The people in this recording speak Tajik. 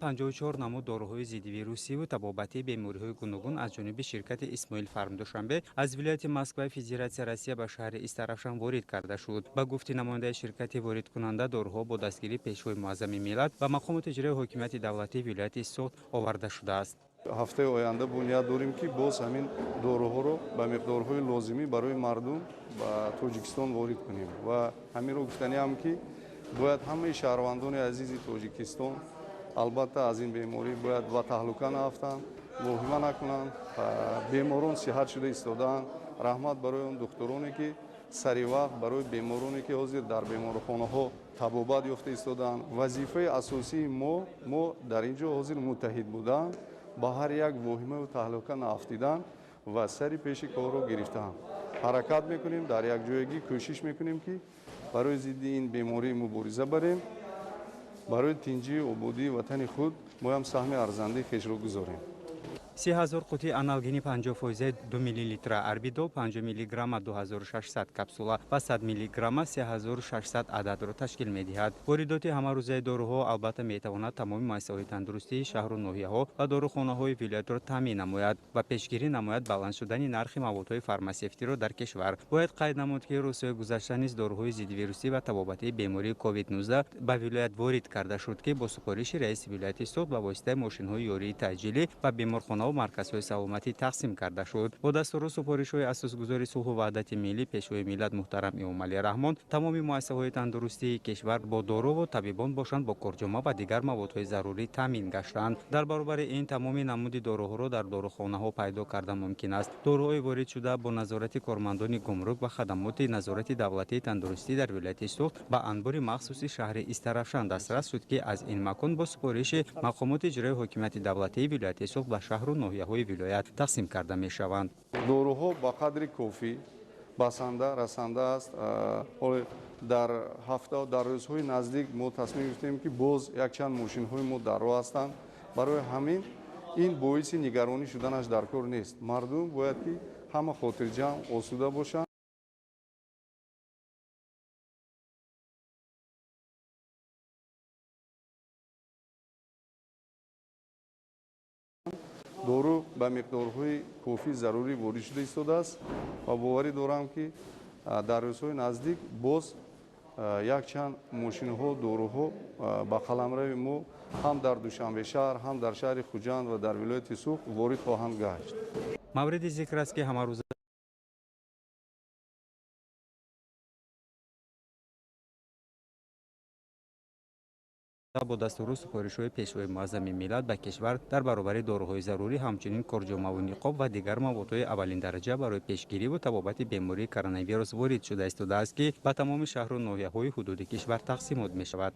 54 намуд дороҳои зиддивирусиву табобатии бемориҳои гуногун аз ҷониби ширкати Исмоил Фарм Душанбе аз вилояти Москва Федератсия Россия ба шаҳри Истарафшан ворид карда шуд. Ба гуфти намояндаи ширкати воридкунанда дороҳо бо дастгирии Пешвои Муаззами миллат ва мақомоти иҷрои ҳокимияти давлатии вилояти Соғд оварда шудааст. ҳафтаи оянда буният дорем ки боз ҳамин дороҳоро ба миқдорҳои лозимӣ барои мардум ба Тоҷикистон ворид кунем ва ҳаминро гуфтаниам ки бояд ҳамаи шаҳрвандони азизи Тоҷикистон албатта аз ин беморӣ бояд ва таҳлука нафтанд, вохима накунанд. Беморон сиҳат шуда истодаанд. раҳмат барои он духтуроне ки сари вақт барои бемороне ки ҳозир дар беморхонаҳо табобат ёфта истодаанд. вазифаи асосии мо дар ин ҷо ҳозир муттаҳид будан, ба ҳар як вохимаю таҳлука нафтидан ва сари пеши корро гирифтаанд. ҳаракат мекунем, дар якҷоягӣ кӯшиш мекунем ки барои зидди ин беморӣ мубориза барем. барои тинҷии ободии ватани худ мо ҳам саҳми арзандаи хешро гузорем. 30,000 қутии аналгини 50% 2 мл арбидол, 5 мг 2600 капсула ва 100 мг 3600 ададро ташкил медиҳад. воридоти ҳамарӯзаи дороҳо албатта метавонад тамоми муассисаҳои тандурустии шаҳру ноҳияҳо ва дорухонаҳои вилоятро таъмин намояд ва пешгирӣ намояд баланд шудани нархи маводҳои фармасевтиро дар кишвар. бояд қайд намуд ки рӯзҳои гузашта низ дороҳои зиддивирусӣ ва табобатии бемории COVID-19 ба вилоят ворид карда шуд ки бо супориши раиси вилояти Соғд ба воситаи мошинҳои ёрии таъҷилӣ ба беморхона марказҳои саломатӣ тақсим карда шуд. бо дастуру супоришҳои асосгузори сулҳу ваҳдати миллӣ пешвои миллат муҳтарам Эмомалӣ Раҳмон тамоми муассисаҳои тандурустии кишвар бо дорову табибон бошанд бо корҷома ва дигар маводҳои зарурӣ таъмин гаштанд. дар баробари ин тамоми намуди дороҳоро дар дорухонаҳо пайдо кардан мумкин аст. дороҳои ворид шуда бо назорати кормандони гумрук ва хадамоти назорати давлатии тандурустӣ дар вилояти Соғд ба анбори махсуси шаҳри Истарафшан дастрас шуд ки аз ин макон бо супориши мақомоти иҷрои ҳокимияти давлатии вилояти Соғд ба шаҳру ноҳияҳои вилоят тақсим карда мешаванд. доруҳо ба қадри кофӣ басанда расанда аст. дар ҳафта дар рӯзҳои наздик мо тасмим гирифтем ки боз якчанд мошинҳои мо дар роҳ ҳастанд. барои ҳамин ин боиси нигаронӣ шуданаш дар кор нест. мардум бояд ки ҳама хотирҷамъ осуда бошанд. дору ба миқдорҳои кофӣ зарурӣ ворид шуда истодааст ва боварӣ дорам ки дар рӯзҳои наздик боз якчанд мошинҳо доруҳо ба қаламрави мо ҳам дар Душанбешаҳр, ҳам дар шаҳри Хуҷанд ва дар вилояти Суғд ворид хоҳанд гашт. мавриди зикр аст ки ҳамарӯза бо дастуру супоришҳои пешвои Муаззами миллат ба кишвар дар баробари дороҳои зарурӣ ҳамчунин корҷомаву ниқоб ва дигар маводҳои аввалиндараҷа барои пешгириву табобати бемории коронавирус ворид шуда истодааст ки ба тамоми шаҳру ноҳияҳои ҳудуди кишвар тақсимот мешавад.